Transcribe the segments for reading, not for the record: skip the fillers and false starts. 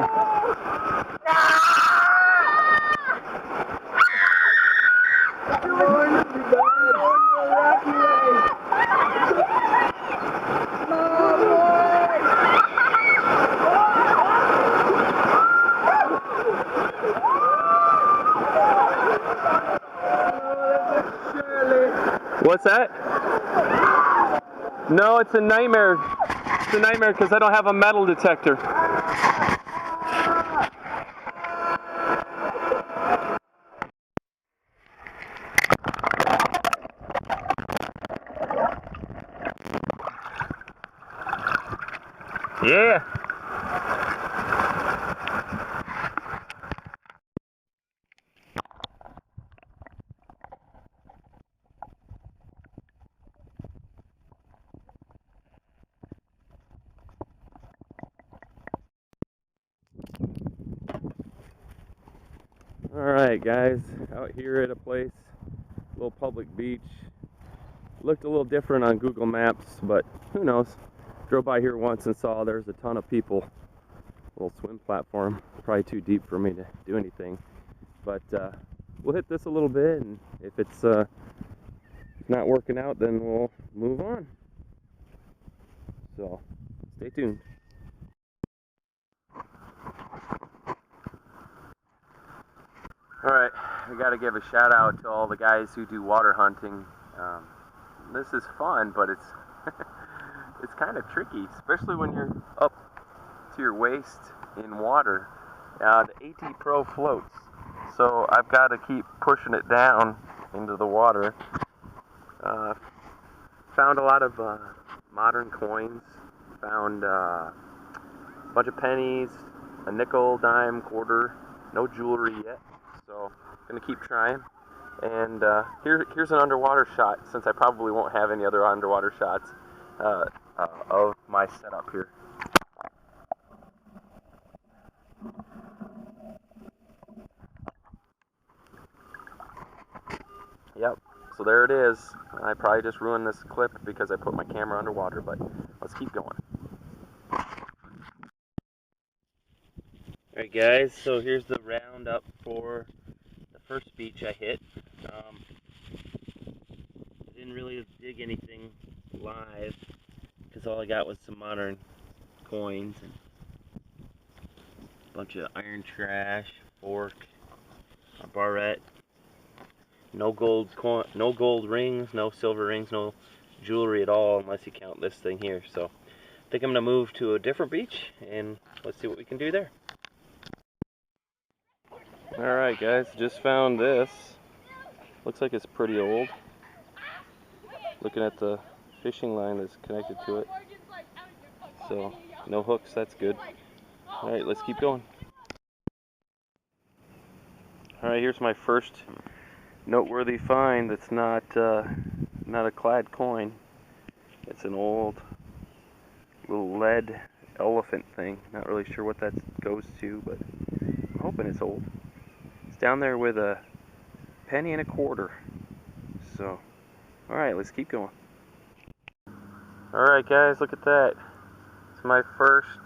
here. What's that? No, it's a nightmare. It's a nightmare because I don't have a metal detector. Yeah. Alright guys, out here at a place, little public beach. Looked a little different on Google Maps, but who knows. Drove by here once and saw there's a ton of people. Little swim platform, probably too deep for me to do anything. But we'll hit this a little bit, and if it's not working out, then we'll move on. So, stay tuned. Alright, I gotta give a shout out to all the guys who do water hunting. This is fun, but it's it's kind of tricky, especially when you're up to your waist in water. The AT Pro floats, so I've got to keep pushing it down into the water. Found a lot of modern coins. Found a bunch of pennies, a nickel, dime, quarter. No jewelry yet, so gonna keep trying. And here's an underwater shot, since I probably won't have any other underwater shots of my setup here. Yep, so there it is. I probably just ruined this clip because I put my camera underwater, but let's keep going. Alright guys, so here's the roundup for the first beach I hit. I didn't really dig anything live because all I got was some modern coins and a bunch of iron trash, fork, a barrette. No gold rings, no silver rings, no jewelry at all, unless you count this thing here. So I think I'm gonna move to a different beach and let's see what we can do there. Alright guys, just found this. Looks like it's pretty old. Looking at the fishing line that's connected to it. So, no hooks, that's good. Alright, let's keep going. Alright, here's my first noteworthy find that's not a clad coin. It's an old little lead elephant thing. Not really sure what that goes to, but I'm hoping it's old. It's down there with a penny and a quarter. So, alright, let's keep going. Alright guys, look at that. It's my first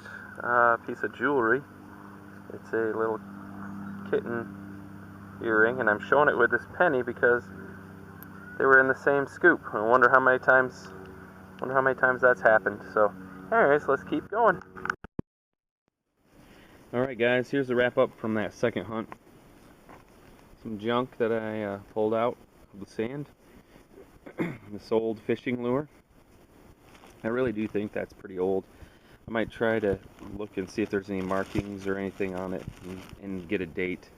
piece of jewelry. It's a little kitten earring, and I'm showing it with this penny because they were in the same scoop. I wonder how many times that's happened. So, anyways, let's keep going. Alright guys, here's the wrap up from that second hunt. Some junk that I pulled out of the sand. This old fishing lure. I really do think that's pretty old. I might try to look and see if there's any markings or anything on it and get a date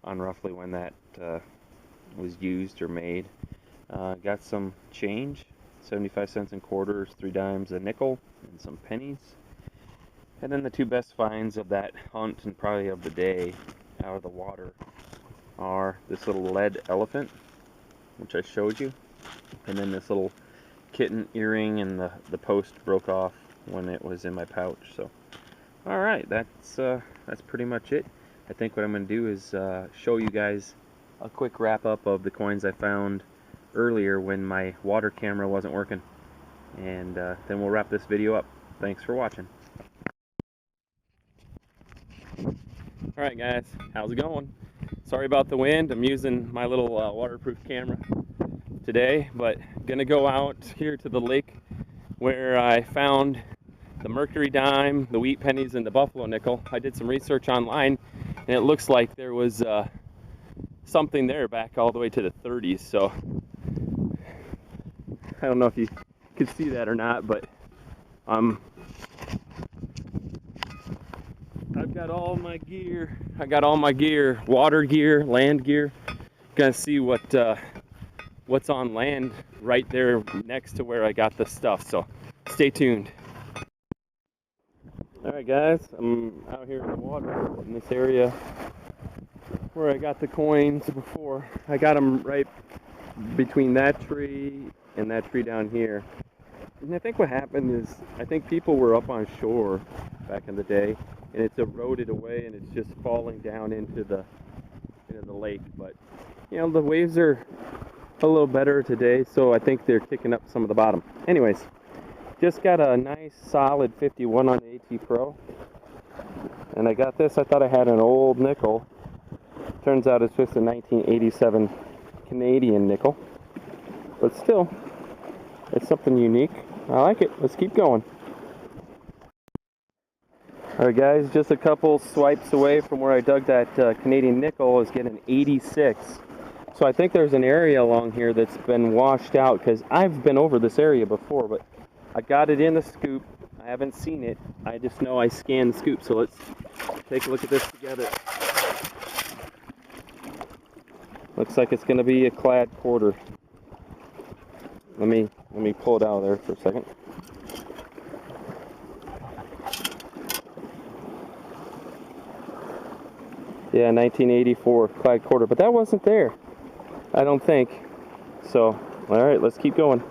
on roughly when that was used or made. Got some change, 75 cents in quarters, 3 dimes, a nickel, and some pennies. And then the two best finds of that hunt and probably of the day out of the water are this little lead elephant, which I showed you, and then this little kitten earring, and the post broke off when it was in my pouch. So, all right, that's pretty much it. I think what I'm going to do is show you guys a quick wrap up of the coins I found earlier when my water camera wasn't working, and then we'll wrap this video up. Thanks for watching. Alright guys, how's it going? Sorry about the wind. I'm using my little waterproof camera today, but gonna go out here to the lake where I found the mercury dime, the wheat pennies, and the buffalo nickel. I did some research online and it looks like there was something there back all the way to the 30s, so I don't know if you could see that or not, but I've got all my gear. I got all my gear, water gear, land gear. Gonna see what's on land right there next to where I got the stuff. So stay tuned. All right, guys. I'm out here in the water in this area where I got the coins before. I got them right between that tree and that tree down here. And I think what happened is I think people were up on shore back in the day, and it's eroded away and it's just falling down into the lake. But you know, the waves are a little better today, so I think they're kicking up some of the bottom. Anyways, just got a nice solid 51 on the AT Pro, and I got this. I thought I had an old nickel. Turns out it's just a 1987 Canadian nickel, but still, it's something unique. I like it. Let's keep going. Alright guys, just a couple swipes away from where I dug that Canadian nickel is getting 86. So I think there's an area along here that's been washed out, because I've been over this area before, but I got it in the scoop. I haven't seen it. I just know I scanned the scoop. So let's take a look at this together. Looks like it's going to be a clad quarter. Let me pull it out of there for a second. Yeah, 1984 clad quarter, but that wasn't there, I don't think. So, all right, let's keep going.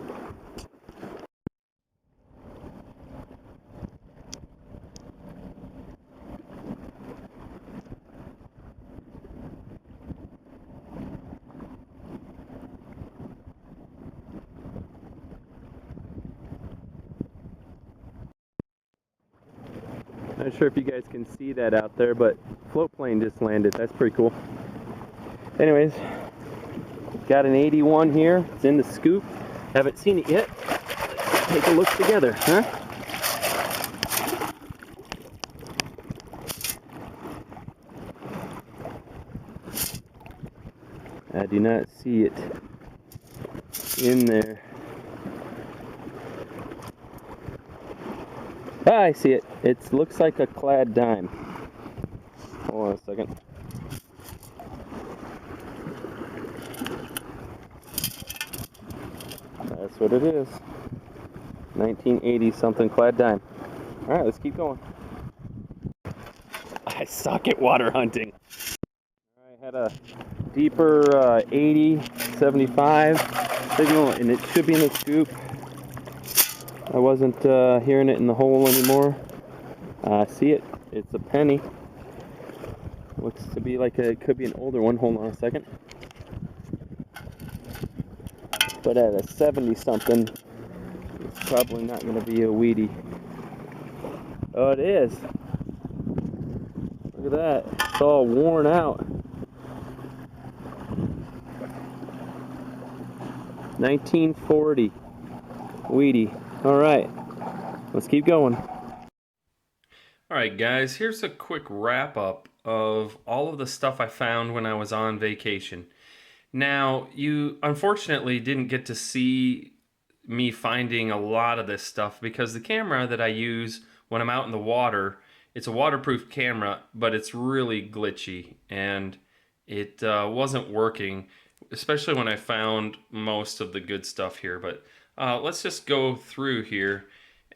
Not sure if you guys can see that out there, but float plane just landed. That's pretty cool. Anyways, got an 81 here. It's in the scoop. Haven't seen it yet. Let's take a look together, huh? I do not see it in there. Ah, I see it. It looks like a clad dime. Hold on a second. That's what it is. 1980 something clad dime. All right, let's keep going. I suck at water hunting. I had a deeper 80, 75 signal, and it should be in the scoop. I wasn't hearing it in the hole anymore. I see it. It's a penny. Looks to be like it could be an older one. Hold on a second. But at a 70 something, it's probably not going to be a weedy. Oh, it is. Look at that. It's all worn out. 1940. Weedy. All right. Let's keep going. All right, guys, here's a quick wrap up of all of the stuff I found when I was on vacation. Now, you unfortunately didn't get to see me finding a lot of this stuff because the camera that I use when I'm out in the water, it's a waterproof camera, but it's really glitchy and it wasn't working, especially when I found most of the good stuff here. But let's just go through here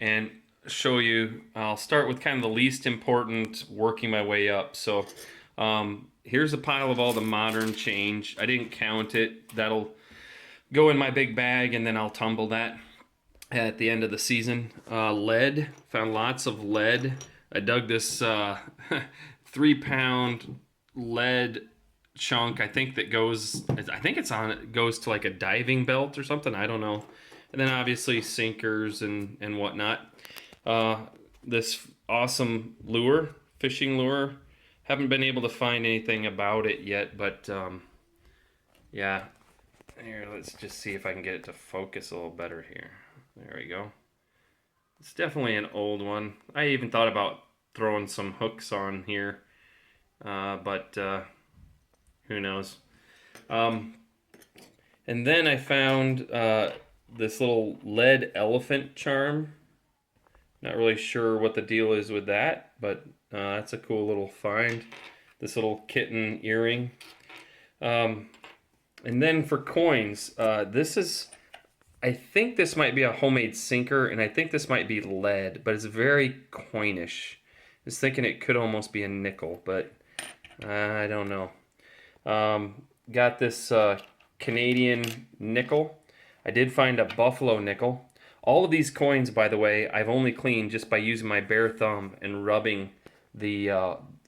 and show you. I'll start with kind of the least important, working my way up. So here's a pile of all the modern change. I didn't count it. That'll go in my big bag, and then I'll tumble that at the end of the season. Lead, found lots of lead. I dug this 3-pound lead chunk. I think that goes. I think it's on. It goes to like a diving belt or something. I don't know. And then obviously sinkers and whatnot. This awesome lure, fishing lure, Haven't been able to find anything about it yet, but yeah. Here, let's just see if I can get it to focus a little better here. There we go. It's definitely an old one. I even thought about throwing some hooks on here, but who knows. And then I found this little lead elephant charm. Not really sure what the deal is with that, but that's a cool little find. This little kitten earring. And then for coins, I think this might be a homemade sinker, and I think this might be lead, but it's very coinish. I was thinking it could almost be a nickel, but I don't know. Got this Canadian nickel. I did find a buffalo nickel. All of these coins, by the way, I've only cleaned just by using my bare thumb and rubbing the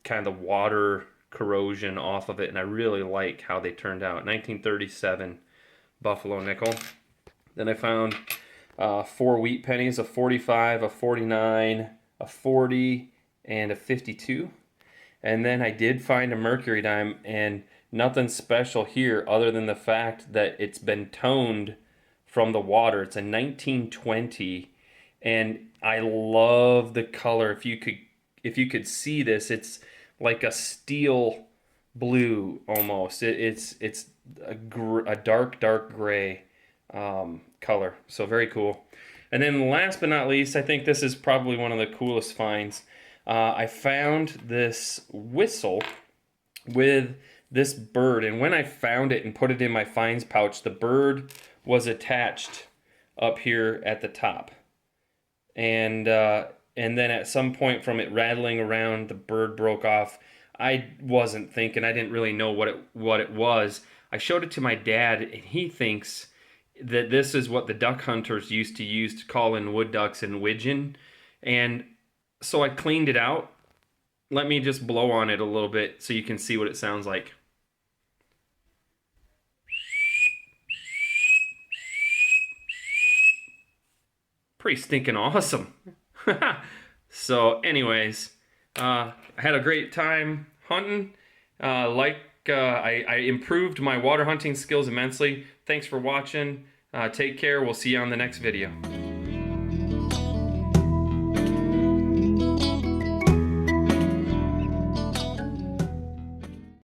kind of the water corrosion off of it, and I really like how they turned out. 1937 buffalo nickel. Then I found 4 wheat pennies, a 45, a 49, a 40, and a 52. And then I did find a mercury dime, and nothing special here other than the fact that it's been toned from the water. It's a 1920, and I love the color. If you could see this, it's like a steel blue almost. It's a dark gray color. So very cool. And then last but not least, I think this is probably one of the coolest finds. I found this whistle with this bird, and when I found it and put it in my finds pouch, the bird was attached up here at the top, and then at some point from it rattling around, the bird broke off. I wasn't thinking, I didn't really know what it was. I showed it to my dad, and he thinks that this is what the duck hunters used to use to call in wood ducks and widgeon. And so I cleaned it out. Let me just blow on it a little bit so you can see what it sounds like. Pretty stinking awesome. So anyways, I had a great time hunting. I improved my water hunting skills immensely. Thanks for watching. Take care. We'll see you on the next video.